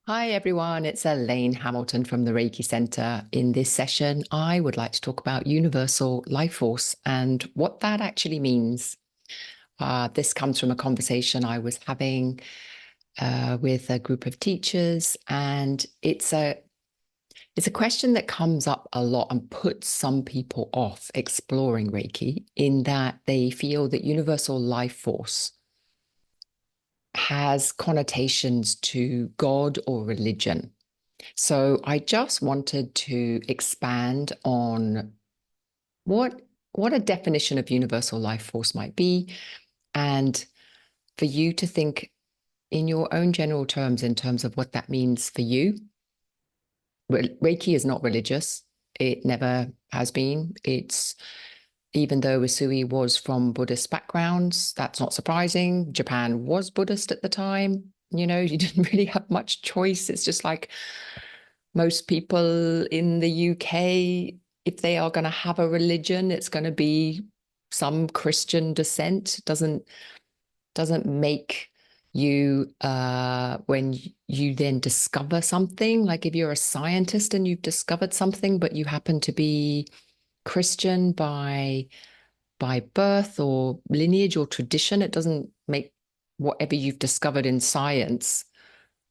Hi everyone, it's Elaine Hamilton from the Reiki Center. In this session, I would like to talk about universal life force and what that actually means. This comes from a conversation I was having with a group of teachers, and it's a question that comes up a lot and puts some people off exploring Reiki in that they feel that universal life force has connotations to God or religion. So I just wanted to expand on what what a definition of universal life force might be, and for you to think in your own general terms in terms of what that means for you. Reiki is not religious. It never has been. It's even though Usui was from Buddhist backgrounds, that's not surprising. Japan was Buddhist at the time. You didn't really have much choice. It's just like most people in the UK, if they are going to have a religion, it's going to be some Christian descent. Doesn't make you when you then discover something, like if you're a scientist and you've discovered something, but you happen to be Christian by birth or lineage or tradition, it doesn't make whatever you've discovered in science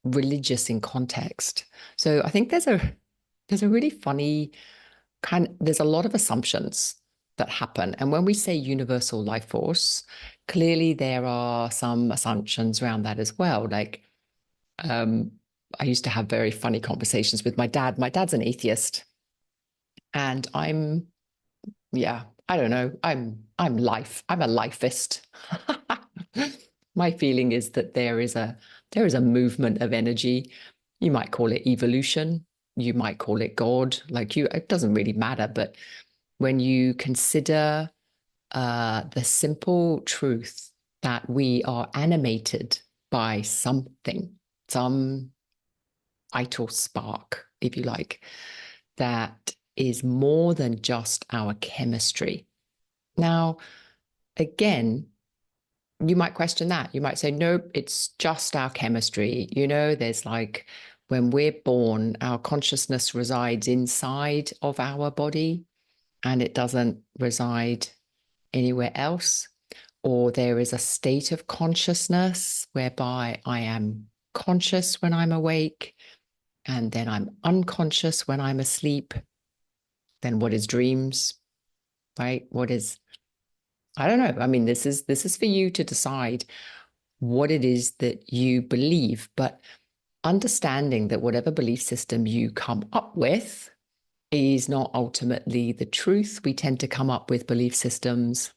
religious in context. So I think there's a really funny there's a lot of assumptions that happen. And when we say universal life force, clearly there are some assumptions around that as well. Like um, I used to have very funny conversations with my dad. My dad's an atheist, and yeah, I don't know. I'm a lifeist. My feeling is that there is a movement of energy. You might call it evolution. You might call it God. It doesn't really matter. But when you consider the simple truth that we are animated by something, some vital spark, if you like, that is more than just our chemistry. Now, again, you might question that. You might say, nope, it's just our chemistry. There's like when we're born, our consciousness resides inside of our body and it doesn't reside anywhere else. Or there is a state of consciousness whereby I am conscious when I'm awake and then I'm unconscious when I'm asleep. Then what is dreams, right? I don't know. I mean, this is for you to decide what it is that you believe, but understanding that whatever belief system you come up with is not ultimately the truth. We tend to come up with belief systems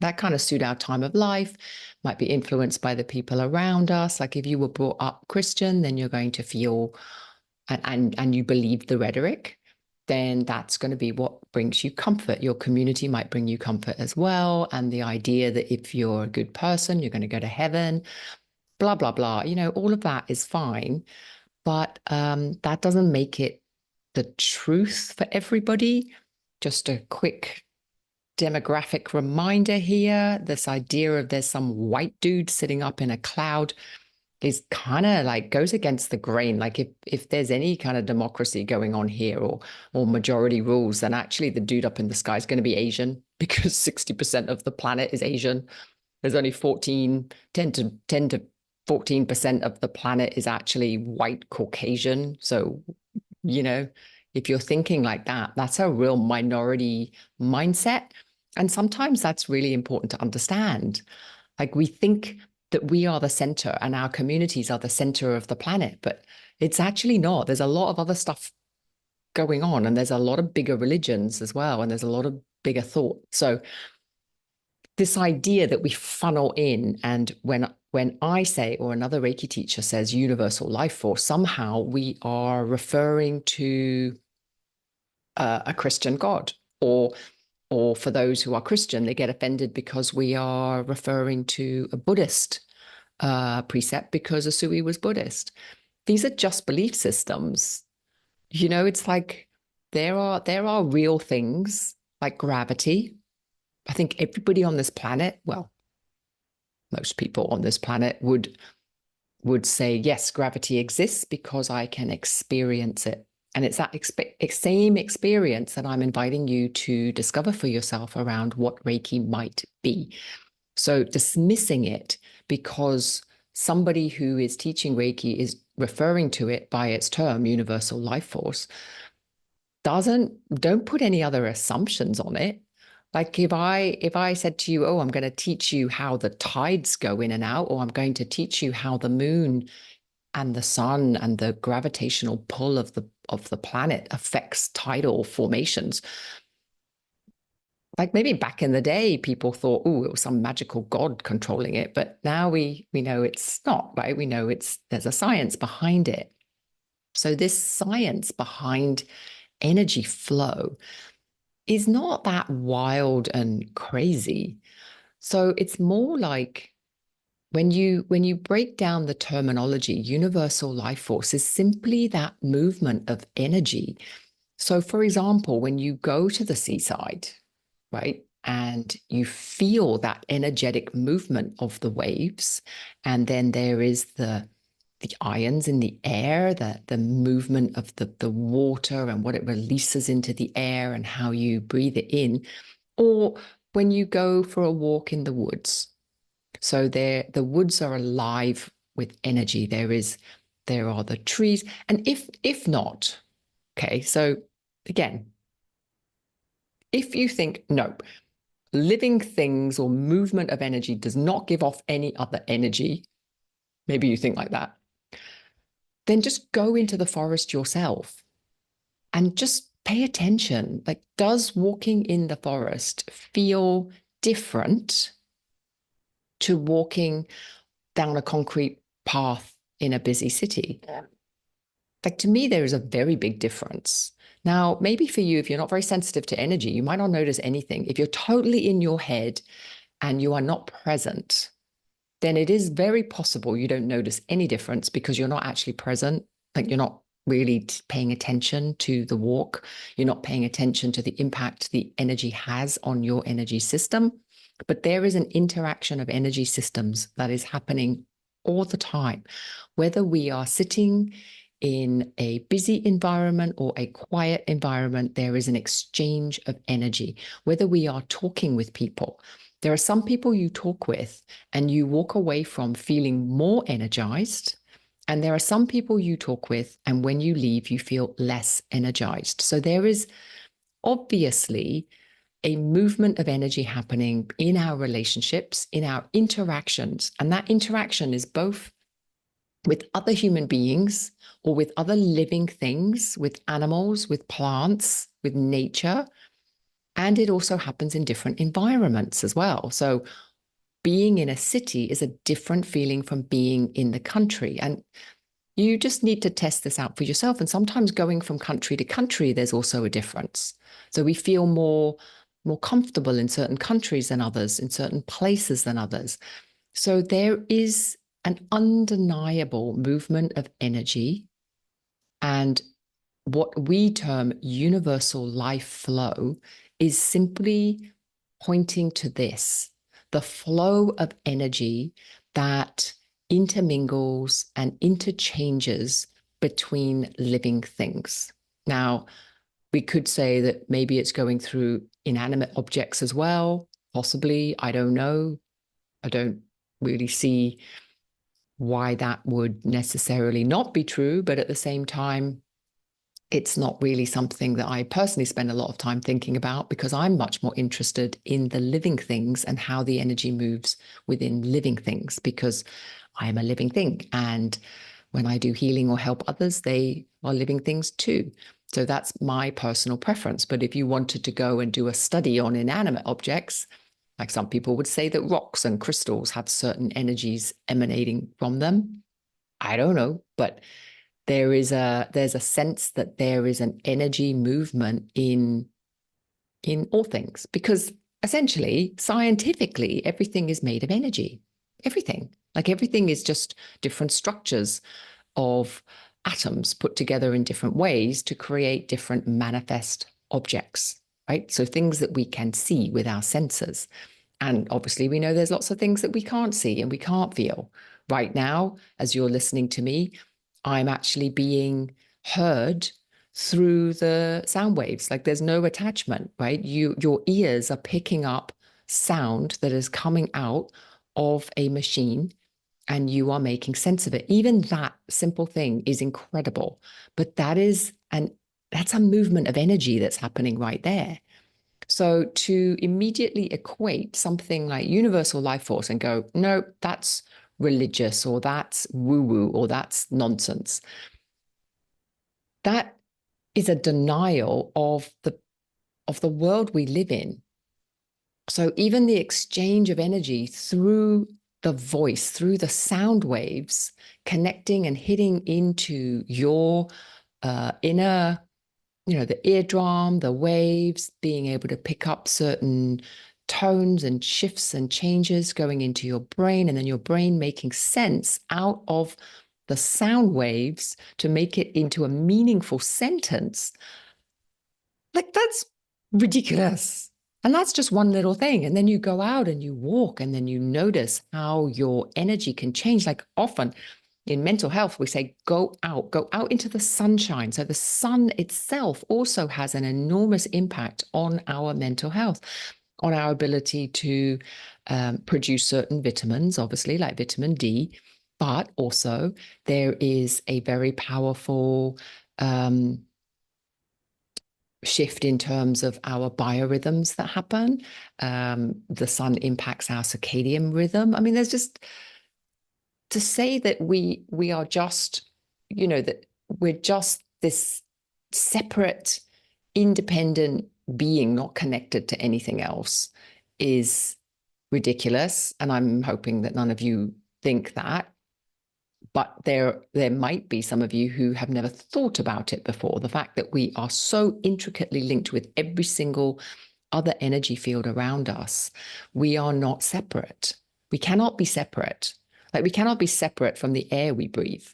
that kind of suit our time of life, might be influenced by the people around us. Like if you were brought up Christian, then you're going to feel and you believe the rhetoric, then that's going to be what brings you comfort. Your community might bring you comfort as well. And the idea that if you're a good person, you're going to go to heaven, blah, blah, blah. All of that is fine. But that doesn't make it the truth for everybody. Just a quick demographic reminder here. This idea of there's some white dude sitting up in a cloud is kind of like goes against the grain. Like if there's any kind of democracy going on here or majority rules, then actually the dude up in the sky is going to be Asian because 60% of the planet is Asian. There's only 10 to 14% of the planet is actually white Caucasian. So, you know, if you're thinking like that, that's a real minority mindset. And sometimes that's really important to understand. Like we think that we are the center and our communities are the center of the planet, but it's actually not. There's a lot of other stuff going on, and there's a lot of bigger religions as well, and there's a lot of bigger thought. So this idea that we funnel in, and when I say or another Reiki teacher says universal life force, somehow we are referring to a Christian God, or for those who are Christian, they get offended because we are referring to a Buddhist precept because Usui was Buddhist. These are just belief systems. It's like there are real things like gravity. I think everybody on this planet, well, most people on this planet would would say, yes, gravity exists because I can experience it. And it's that same experience that I'm inviting you to discover for yourself around what Reiki might be. So dismissing it because somebody who is teaching Reiki is referring to it by its term, universal life force, don't put any other assumptions on it. Like if I said to you, oh, I'm going to teach you how the tides go in and out, or I'm going to teach you how the moon and the sun and the gravitational pull of the planet affects tidal formations. Like maybe back in the day, people thought, oh, it was some magical god controlling it, but now we know it's not, right? We know there's a science behind it. So this science behind energy flow is not that wild and crazy. So it's more like when you break down the terminology, universal life force is simply that movement of energy. So for example, when you go to the seaside, right, and you feel that energetic movement of the waves, and then there is the ions in the air, the movement of the water and what it releases into the air and how you breathe it in, or when you go for a walk in the woods. So the woods are alive with energy. There are the trees. And if not, okay, so again, if you think, no, living things or movement of energy does not give off any other energy, maybe you think like that, then just go into the forest yourself and just pay attention. Like, does walking in the forest feel different to walking down a concrete path in a busy city? Yeah. Like, to me, there is a very big difference. Now, maybe for you, if you're not very sensitive to energy, you might not notice anything. If you're totally in your head and you are not present, then it is very possible you don't notice any difference because you're not actually present. Like, you're not really paying attention to the walk. You're not paying attention to the impact the energy has on your energy system. But there is an interaction of energy systems that is happening all the time, whether we are sitting in a busy environment or a quiet environment. There is an exchange of energy, whether we are talking with people. There are some people you talk with and you walk away from feeling more energized. And there are some people you talk with, and when you leave, you feel less energized. So there is obviously a movement of energy happening in our relationships, in our interactions. And that interaction is both with other human beings or with other living things, with animals, with plants, with nature. And it also happens in different environments as well. So being in a city is a different feeling from being in the country. And you just need to test this out for yourself. And sometimes going from country to country, there's also a difference. So we feel more comfortable in certain countries than others, in certain places than others. So there is an undeniable movement of energy. And what we term universal life flow is simply pointing to this, the flow of energy that intermingles and interchanges between living things. Now, we could say that maybe it's going through inanimate objects as well, possibly. I don't know. I don't really see why that would necessarily not be true, but at the same time, it's not really something that I personally spend a lot of time thinking about because I'm much more interested in the living things and how the energy moves within living things because I am a living thing. And when I do healing or help others, they are living things too. So that's my personal preference. But if you wanted to go and do a study on inanimate objects, like some people would say that rocks and crystals have certain energies emanating from them. I don't know, but there's a sense that there is an energy movement in all things because essentially, scientifically, everything is made of energy. Everything. Like everything is just different structures of atoms put together in different ways to create different manifest objects, right? So things that we can see with our senses. And obviously, we know there's lots of things that we can't see and we can't feel, right now, as you're listening to me, I'm actually being heard through the sound waves. Like there's no attachment, right? Your ears are picking up sound that is coming out of a machine and you are making sense of it. Even that simple thing is incredible. But that's a movement of energy that's happening right there. So to immediately equate something like universal life force and go, no, that's religious or that's woo-woo or that's nonsense. That is a denial of the world we live in. So even the exchange of energy through the voice, through the sound waves, connecting and hitting into your inner, the eardrum, the waves, being able to pick up certain tones and shifts and changes going into your brain, and then your brain making sense out of the sound waves to make it into a meaningful sentence. Like that's ridiculous. And that's just one little thing. And then you go out and you walk, and then you notice how your energy can change. Like often in mental health, we say, go out into the sunshine. So the sun itself also has an enormous impact on our mental health, on our ability to produce certain vitamins, obviously, like vitamin D. But also, there is a very powerful shift in terms of our biorhythms that happen. The sun impacts our circadian rhythm. I mean, there's just to say that we are just, that we're just this separate, independent being, not connected to anything else, is ridiculous. And I'm hoping that none of you think that. But there might be some of you who have never thought about it before. The fact that we are so intricately linked with every single other energy field around us, we are not separate. We cannot be separate. Like we cannot be separate from the air we breathe,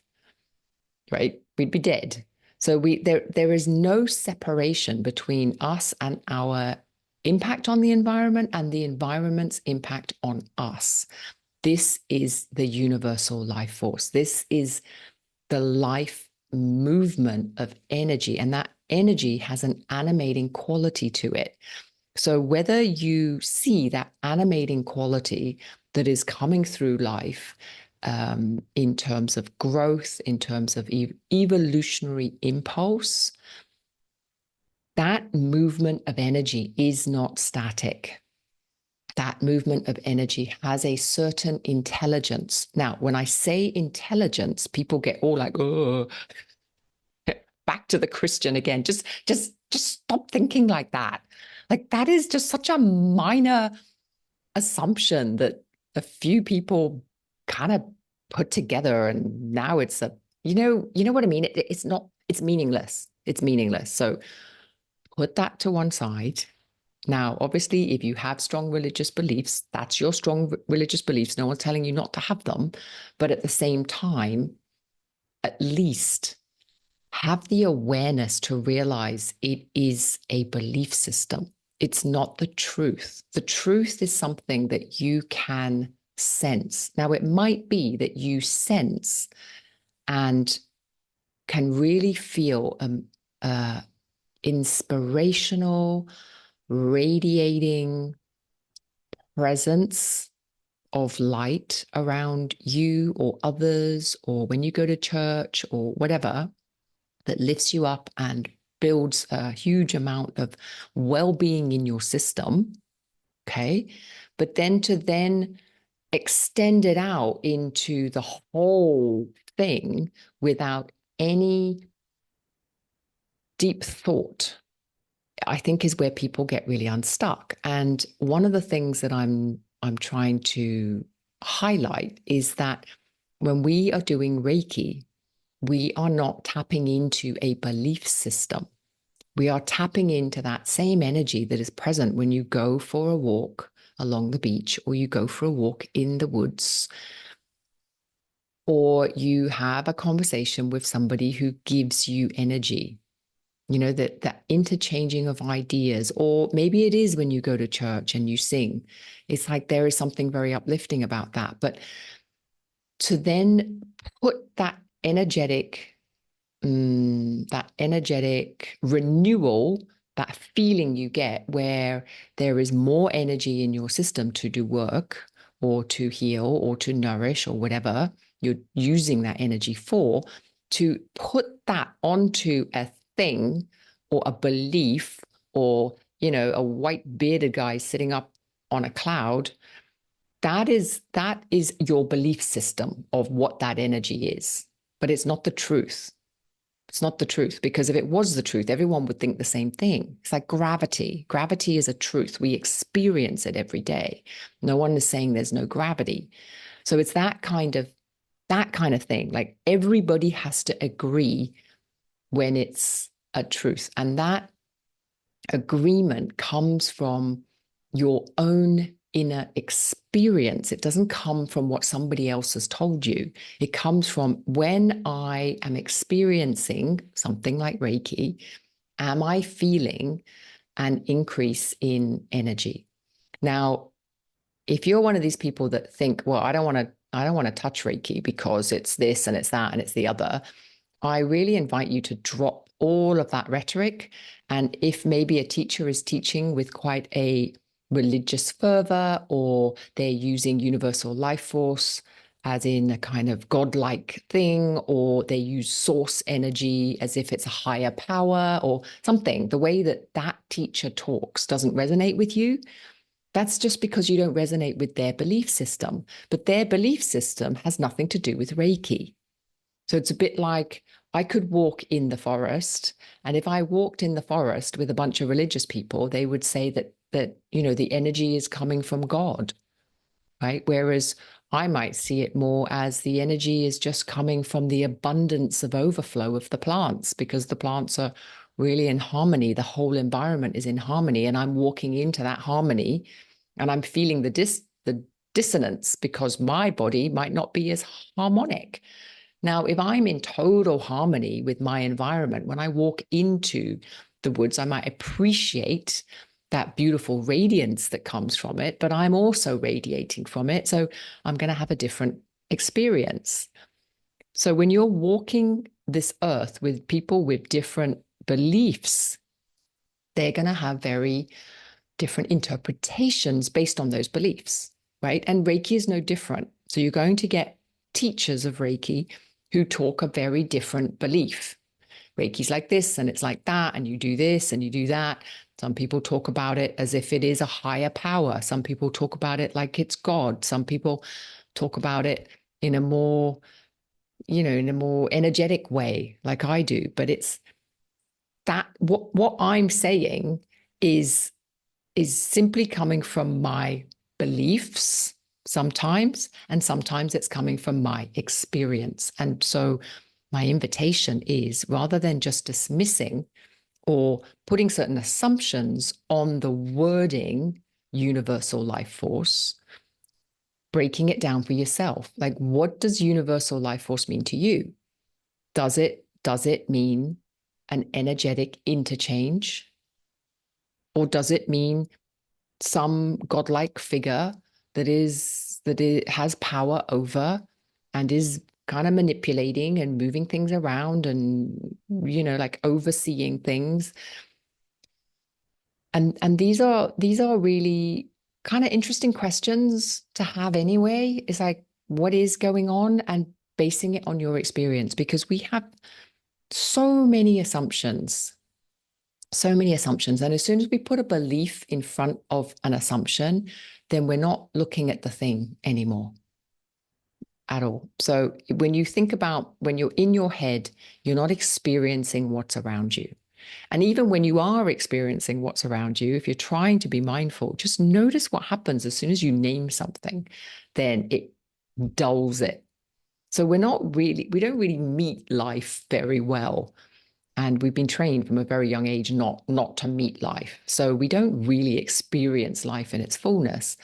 right? We'd be dead. So there is no separation between us and our impact on the environment and the environment's impact on us. This is the universal life force. This is the life movement of energy, and that energy has an animating quality to it. So whether you see that animating quality that is coming through life in terms of growth, in terms of evolutionary impulse, that movement of energy is not static. That movement of energy has a certain intelligence. Now, when I say intelligence, people get all like, oh, back to the Christian again. Just stop thinking like that. Like that is just such a minor assumption that a few people kind of put together, and now it's you know what I mean? It's not, it's meaningless. It's meaningless. So put that to one side. Now, obviously, if you have strong religious beliefs, that's your strong religious beliefs. No one's telling you not to have them. But at the same time, at least have the awareness to realize it is a belief system. It's not the truth. The truth is something that you can sense. Now, it might be that you sense and can really feel inspirational, radiating presence of light around you or others, or when you go to church or whatever, that lifts you up and builds a huge amount of well-being in your system. Okay. But then to extend it out into the whole thing without any deep thought, I think is where people get really unstuck. And one of the things that I'm trying to highlight is that when we are doing Reiki, we are not tapping into a belief system. We are tapping into that same energy that is present when you go for a walk along the beach, or you go for a walk in the woods, or you have a conversation with somebody who gives you energy. That interchanging of ideas, or maybe it is when you go to church and you sing. It's like there is something very uplifting about that. But to then put that energetic renewal, that feeling you get where there is more energy in your system to do work or to heal or to nourish or whatever you're using that energy for, to put that onto a thing or a belief or, a white bearded guy sitting up on a cloud. That is your belief system of what that energy is, but it's not the truth. It's not the truth, because if it was the truth, everyone would think the same thing. It's like gravity. Gravity is a truth. We experience it every day. No one is saying there's no gravity. So it's that kind of thing. Like everybody has to agree when it's a truth. And that agreement comes from your own inner experience. It doesn't come from what somebody else has told you. It comes from, when I am experiencing something like Reiki, am I feeling an increase in energy? Now, if you're one of these people that think, well, I don't want to touch Reiki because it's this and it's that and it's the other, I really invite you to drop all of that rhetoric. And if maybe a teacher is teaching with quite a religious fervor, or they're using universal life force as in a kind of godlike thing, or they use source energy as if it's a higher power or something, the way that that teacher talks doesn't resonate with you, that's just because you don't resonate with their belief system. But their belief system has nothing to do with Reiki. So it's a bit like, I could walk in the forest, and if I walked in the forest with a bunch of religious people, they would say that the energy is coming from God, right? Whereas I might see it more as the energy is just coming from the abundance of overflow of the plants, because the plants are really in harmony. The whole environment is in harmony, and I'm walking into that harmony, and I'm feeling the dissonance because my body might not be as harmonic. Now, if I'm in total harmony with my environment, when I walk into the woods, I might appreciate that beautiful radiance that comes from it, but I'm also radiating from it. So I'm going to have a different experience. So when you're walking this earth with people with different beliefs, they're going to have very different interpretations based on those beliefs, right? And Reiki is no different. So you're going to get teachers of Reiki who talk a very different belief. Reiki's like this and it's like that, and you do this and you do that. Some people talk about it as if it is a higher power. Some people talk about it like it's God. Some people talk about it in a more, in a more energetic way, like I do. But it's that what I'm saying is simply coming from my beliefs sometimes, and sometimes it's coming from my experience. And so my invitation is, rather than just dismissing or putting certain assumptions on the wording universal life force, breaking it down for yourself. Like, what does universal life force mean to you? Does it mean an energetic interchange? Or does it mean some godlike figure that it has power over and is kind of manipulating and moving things around and like overseeing things? And these are really kind of interesting questions to have anyway. It's like, what is going on, and basing it on your experience, because we have so many assumptions. So many assumptions. And as soon as we put a belief in front of an assumption, then we're not looking at the thing anymore at all. So when you think about, when you're in your head, you're not experiencing what's around you. And even when you are experiencing what's around you, if you're trying to be mindful, just notice what happens as soon as you name something, then it dulls it. So we don't really meet life very well. And we've been trained from a very young age not to meet life. So we don't really experience life in its fullness.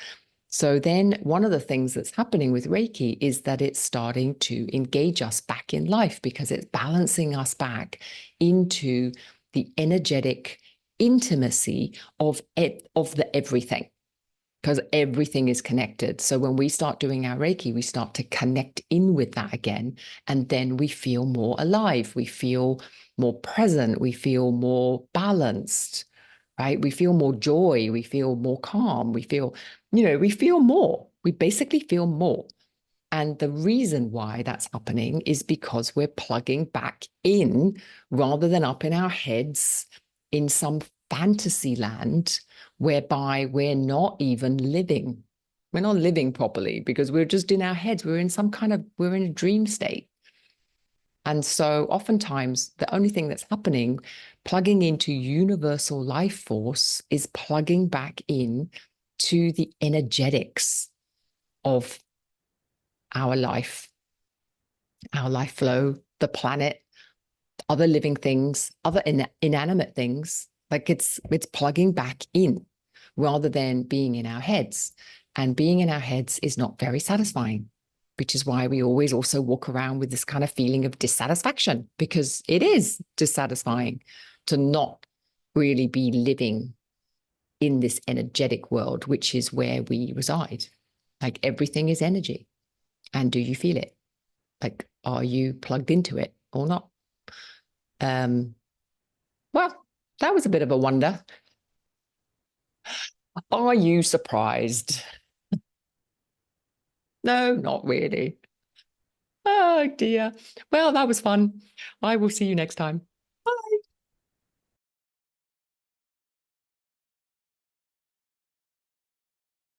So then one of the things that's happening with Reiki is that it's starting to engage us back in life, because it's balancing us back into the energetic intimacy of the everything. because everything is connected. So when we start doing our Reiki, we start to connect in with that again. And then we feel more alive. We feel more present. We feel more balanced, right? We feel more joy. We feel more calm. We feel, we feel more. We basically feel more. And the reason why that's happening is because we're plugging back in rather than up in our heads in some fantasy land whereby we're not even living. We're not living properly because we're just in our heads. We're in a dream state. And so oftentimes the only thing that's happening, plugging into universal life force, is plugging back in to the energetics of our life flow, the planet, other living things, other inanimate things. Like it's plugging back in rather than being in our heads. And being in our heads is not very satisfying, which is why we always also walk around with this kind of feeling of dissatisfaction, because it is dissatisfying to not really be living in this energetic world, which is where we reside. Like everything is energy. And do you feel it? Like, are you plugged into it or not? Um, well, that was a bit of a wonder. Are you surprised? No, not really. Oh dear. Well, that was fun. I will see you next time.